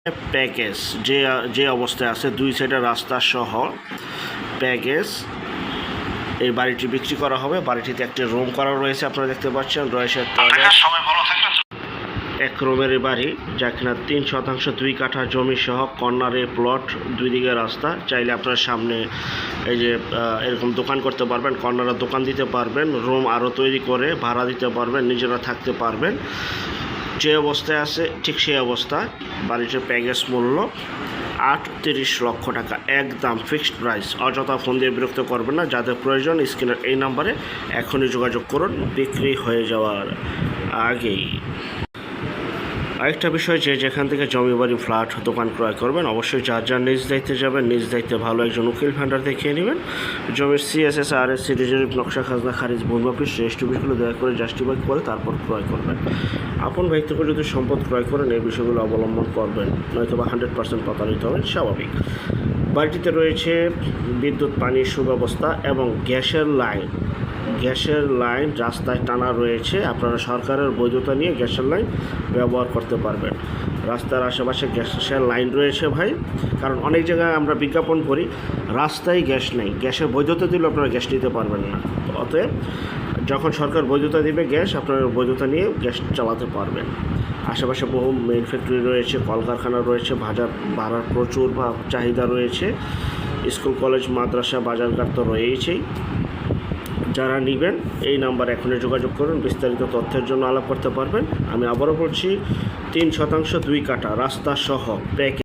Package যে অবস্থায় আছে, দুই সাইডে রাস্তা সহ প্যাকেজ এই বাড়িটি বিক্রি করা হবে। বাড়িটিতে একটি রুম করা রয়েছে, আপনারা দেখতে পাচ্ছেন, রয়েছে টয়লেট। এক রুমের বাড়ি, যা কিনা 3 শতাংশ 2 কাঠা জমি সহ কর্নারে প্লট, দুই দিকে রাস্তা। চাইলে আপনার সামনে এই যে এরকম দোকান করতে পারবেন, কর্নারে দোকান দিতে পারবেন, রুম আরও তৈরি করে ভাড়া দিতে পারবেন, নিজেরা থাকতে পারবেন। যে অবস্থায় আছে ঠিক সেই অবস্থা। বাড়িটির প্যাকেজ মূল্য 38 লক্ষ টাকা, একদম ফিক্সড প্রাইস। অযথা ফোন দিয়ে বিরক্ত করবেন না, যাদের প্রয়োজন স্ক্রিনের এই নাম্বারে এখনই যোগাযোগ করুন, বিক্রি হয়ে যাওয়ার আগেই। আরেকটা বিষয়, যে যেখান থেকে জমি বাড়ি ফ্ল্যাট দোকান ক্রয় করবেন, অবশ্যই যার যার নিজ দায়িত্বে যাবেন, নিজ দায়িত্বে ভালো একজন উকিল ভেন্ডার দেখিয়ে নেবেন। জমির CSS RS সিটিজেনিক নকশা খাজনা খারিজ ভূমি অফিস রেজিস্ট্রিগুলো দয়া করে জাস্টিফাই করে তারপর ক্রয় করবেন। আপন ব্যক্তি থেকে যদি সম্পদ ক্রয় করেন এই বিষয়গুলো অবলম্বন করবেন, নয়তো বা 100% প্রতারিত হবেন, স্বাভাবিক। বাড়িটিতে রয়েছে বিদ্যুৎ পানির সুব্যবস্থা এবং গ্যাসের লাইন রাস্তায় টানা রয়েছে। আপনারা সরকারের বৈধতা নিয়ে গ্যাসের লাইন ব্যবহার করতে পারবেন। রাস্তার আশেপাশে গ্যাসের লাইন রয়েছে ভাই, কারণ অনেক জায়গায় আমরা বিজ্ঞাপন করি রাস্তায় গ্যাস নেই, গ্যাসের বৈধতা দিলে আপনারা গ্যাস নিতে পারবেন না। অতএব যখন সরকার বৈধতা দিবে গ্যাস, আপনারা বৈধতা নিয়ে গ্যাস চালাতে পারবেন। আশেপাশে বহু মেইন ফ্যাক্টরি রয়েছে, কলকারখানা রয়েছে, ভাড়ার প্রচুর চাহিদা রয়েছে। স্কুল কলেজ মাদ্রাসা বাজারঘাট তো রয়েছেই। যারা নেবেন এই নাম্বার এখনই যোগাযোগ করুন, বিস্তারিত তথ্যের জন্য আলাপ করতে পারবেন। আমি আবারও বলছি, 3 শতাংশ 2 কাঠা রাস্তা সহ প্যাকেজ।